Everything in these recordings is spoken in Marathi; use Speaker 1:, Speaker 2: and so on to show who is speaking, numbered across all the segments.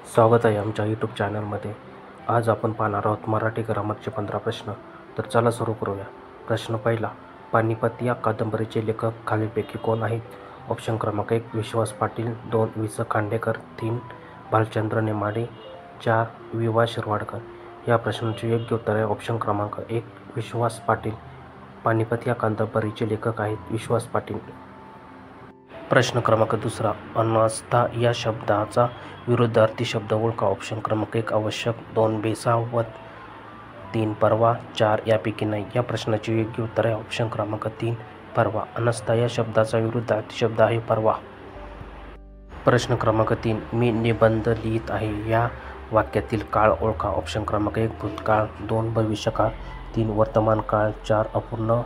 Speaker 1: स्वागत आहे आमच्या यूट्यूब चॅनलमध्ये. आज आपण पाहणार आहोत मराठी ग्रामरचे 15 प्रश्न. तर चला सुरू करूया. प्रश्न पहिला. पानिपत या कादंबरीचे लेखक खालीलपैकी कोण आहेत? ऑप्शन क्रमांक 1 विश्वास पाटील, 2 वि. स. खांडेकर, 3 भालचंद्र नेमाडे, 4 वि. वा. शिरवाडकर. या प्रश्नाचे योग्य उत्तर आहे ऑप्शन क्रमांक 1 विश्वास पाटील. पानिपत या कादंबरीचे लेखक आहेत विश्वास पाटील. प्रश्न क्रमांक दुसरा. अनास्था या शब्दाचा विरुद्धार्थी शब्द ओळखा. ऑप्शन क्रमांक 1 आवश्यक, 2 बेसावध, 3 परवा, 4 यापैकी नाही. या प्रश्नाचे योग्य उत्तर आहे ऑप्शन क्रमांक 3 परवा. अनास्था या शब्दाचा विरुद्धार्थी शब्द आहे परवा. प्रश्न क्रमांक 3. मी निबंध लिहित आहे या वाक्यातील काळ ओळखा. ऑप्शन क्रमांक 1 भूतकाळ, 2 भविष्यकाळ, 3 वर्तमान काळ, 4 अपूर्ण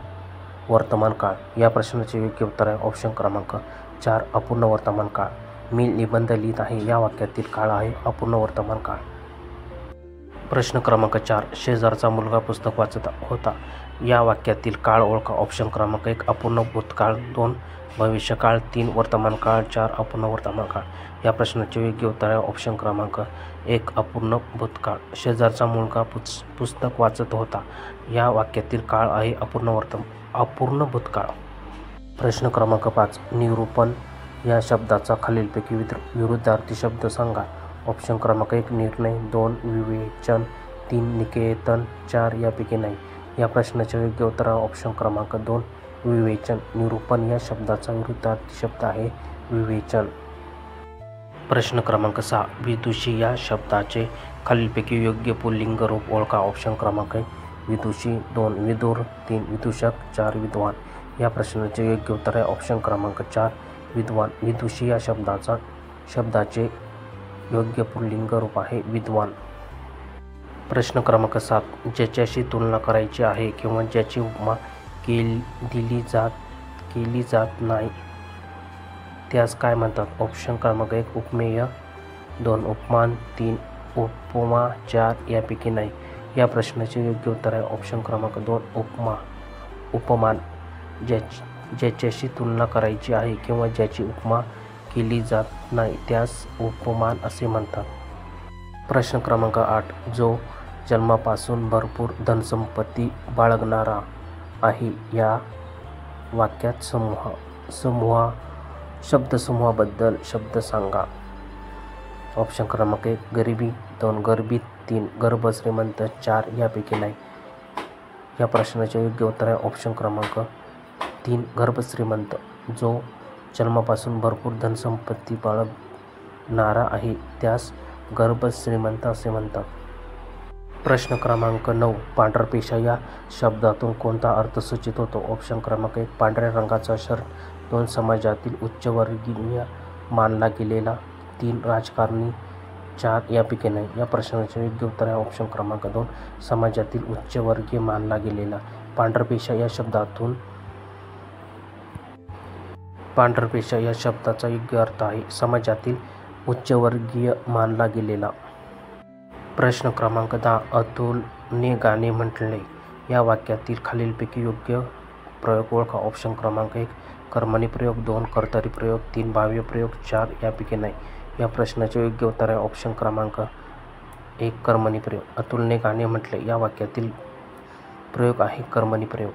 Speaker 1: वर्तमान काळ. या प्रश्नाचे योग्य उत्तर आहे ऑप्शन क्रमांक 4 अपूर्ण वर्तमान काळ. मी निबंध लिहित आहे या वाक्यातील काळ आहे अपूर्ण वर्तमान काळ. प्रश्न क्रमांक 4. शेजारचा मुलगा पुस्तक वाचत होता या वाक्यातील काळ ओळखा. ऑप्शन क्रमांक 1 अपूर्ण भूतकाळ, 2 भविष्यकाळ, 3 वर्तमान काळ, 4 अपूर्ण वर्तमान काळ. या प्रश्नाचे योग्य उत्तर आहे ऑप्शन क्रमांक 1 अपूर्ण भूतकाळ. शेजारचा मुलगा पुस्तक वाचत होता या वाक्यातील काळ आहे अपूर्ण भूतकाळ. प्रश्न क्रमांक 5. निरूपण या शब्दाचा खालीलपैकी विरुद्धार्थी शब्द सांगा. ऑप्शन क्रमांक 1 निर्णय, 2 विवेचन, 3 निकेतन, 4 यापैकी नाही. या प्रश्नाचे योग्य उत्तर आहे ऑप्शन क्रमांक 2 विवेचन. निरूपण या शब्दाचा विरुद्धार्थी शब्द आहे विवेचन. प्रश्न क्रमांक 6. विदुषी या शब्दाचे खालीलपैकी योग्य पुल्लिंग रूप ओळखा. ऑप्शन क्रमांक 1 विदुषी, 2 विदुर, 3 विदूषक, 4 विद्वान. या प्रश्नाचे योग्य उत्तर आहे ऑप्शन क्रमांक 4 विद्वान. विदुषी या शब्दाचे योग्य पुल्लिंग रूप आहे विद्वान. प्रश्न क्रमांक 7. ज्याच्याशी तुलना करायची आहे किंवा ज्याची उपमा केली जात नाही त्यास काय म्हणतात? ऑप्शन क्रमांक 1 उपमेय, 2 उपमान, 3 उपमा, 4 यापैकी नाही. या प्रश्नाचे योग्य उत्तर आहे ऑप्शन क्रमांक 2 उपमान. ज्याच्याशी तुलना करायची आहे किंवा ज्याची उपमा केली जात नाही त्यास उपमान असे म्हणतात. प्रश्न क्रमांक 8. जो जन्मापासून भरपूर धनसंपत्ती बाळगणारा आहे या वाक्यात शब्दसमूहाबद्दल शब्द सांगा. ऑप्शन क्रमांक 1 गरिबी, 2 गर्भित, 3 गर्भ श्रीमंत, 4 यापैकी नाही. या प्रश्नाचे योग्य उत्तर आहे ऑप्शन क्रमांक 3 गर्भ श्रीमंत. जो जन्मापासून भरपूर धनसंपत्ती बाळगणारा आहे त्यास गर्भ श्रीमंत असे म्हणतात. प्रश्न क्रमांक 9. पांढरपेशा या शब्दातून कोणता अर्थ सूचित होतो? ऑप्शन क्रमांक 1 पांढऱ्या रंगाचा शर्ट, 2 समाजातील उच्चवर्गीय मानला गेलेला, 3 राजकारणी, 4 यापैकी नाही. या प्रश्नाचे योग्य उत्तर आहे ऑप्शन क्रमांक 2 समाजातील उच्चवर्गीय मानला गेलेला. पांढरपेशा या शब्दाचा योग्य अर्थ आहे समाजातील उच्चवर्गीय मानला गेलेला. प्रश्न क्रमांक 10. अतुलने गाणे म्हटले या वाक्यातील खालीलपैकी योग्य प्रयोग ओळखा. ऑप्शन क्रमांक 1 कर्मणी प्रयोग, 2 कर्तरी प्रयोग, 3 भाव्य प्रयोग, 4 यापैकी नाही. या प्रश्नाचे योग्य उत्तर आहे ऑप्शन क्रमांक 1 कर्मणी प्रयोग. अतुलने गाणे म्हटले या वाक्यातील प्रयोग आहे कर्मणी प्रयोग.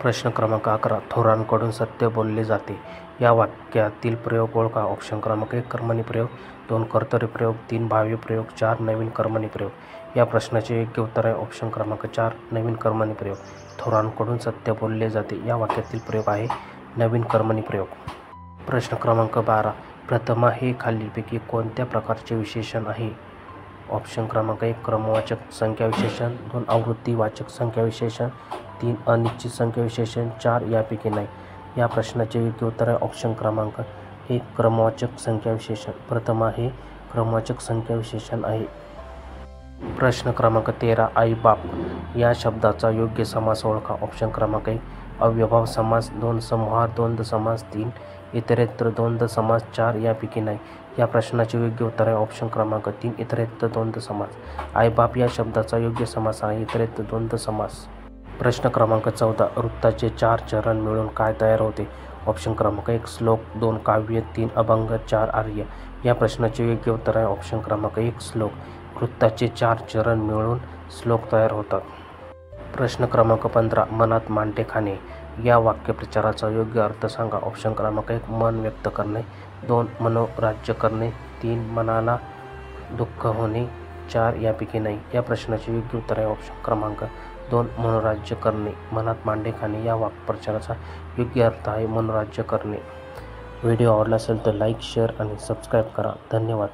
Speaker 1: प्रश्न क्रमांक 11. थोरांकडून सत्य बोलले जाते या वाक्यातील प्रयोग ओळखा. ऑप्शन क्रमांक 1 कर्मणी प्रयोग, 2 कर्तरी प्रयोग, 3 भाव्य प्रयोग, 4 नवीन कर्मणी प्रयोग. या प्रश्नाचे योग्य उत्तर आहे ऑप्शन क्रमांक 4 नवीन कर्मणी प्रयोग. थोरांकडून सत्य बोलले जाते या वाक्यातील प्रयोग आहे नवीन कर्मणी प्रयोग. प्रश्न क्रमांक 12. प्रथमा हे खालीलपैकी कोणत्या प्रकारचे विशेषण आहे? ऑप्शन क्रमांक 1 क्रमवाचक संख्या विशेषण, 2 आवृत्तीवाचक संख्या विशेषण, 3 अनिश्चित संख्या विशेषण, 4 यापैकी नाही. या प्रश्नाचे योग्य उत्तर आहे ऑप्शन क्रमांक 1 क्रमवाचक संख्या विशेषण. प्रथमा हे क्रमवाचक संख्या विशेषण आहे. प्रश्न क्रमांक 13. आई बाप या शब्दाचा योग्य समास ओळखा. ऑप्शन क्रमांक 1 अव्ययभाव समास, 2 समूहार द्वंद्व समास, 3 इतरेतर द्वंद्व समास, 4 यापैकी नाही. या प्रश्नाचे योग्य उत्तर आहे ऑप्शन क्रमांक 3 इतरेतर द्वंद्व समास. आईबाप या शब्दाचा योग्य समास आहे इतरेतर द्वंद्व समास. प्रश्न क्रमांक 14. वृत्ताचे 4 चरण मिळून काय तयार होते? ऑप्शन क्रमांक 1 श्लोक, 2 काव्य, 3 अभंग, 4 आर्य. या प्रश्नाचे योग्य उत्तर आहे ऑप्शन क्रमांक 1 श्लोक. वृत्ताचे 4 चरण मिळून श्लोक तयार होतात. प्रश्न क्रमांक 15 मनात मांडे खाणे या वाक्यप्रचाराचा योग्य अर्थ सांगा. ऑप्शन क्रमांक 1 मन व्यक्त करणे, 2 मनोराज्य करणे, 3 मनाला दुःख होणे, 4 यापैकी नाही. या प्रश्नाचे योग्य उत्तर आहे ऑप्शन क्रमांक 2 मनोराज्य करणे. मनात मांडे खाणे या वाक्यप्रचाराचा योग्य अर्थ आहे मनोराज्य करणे. व्हिडिओ आवडला असेल तर लाईक, शेअर आणि सबस्क्राईब करा. धन्यवाद.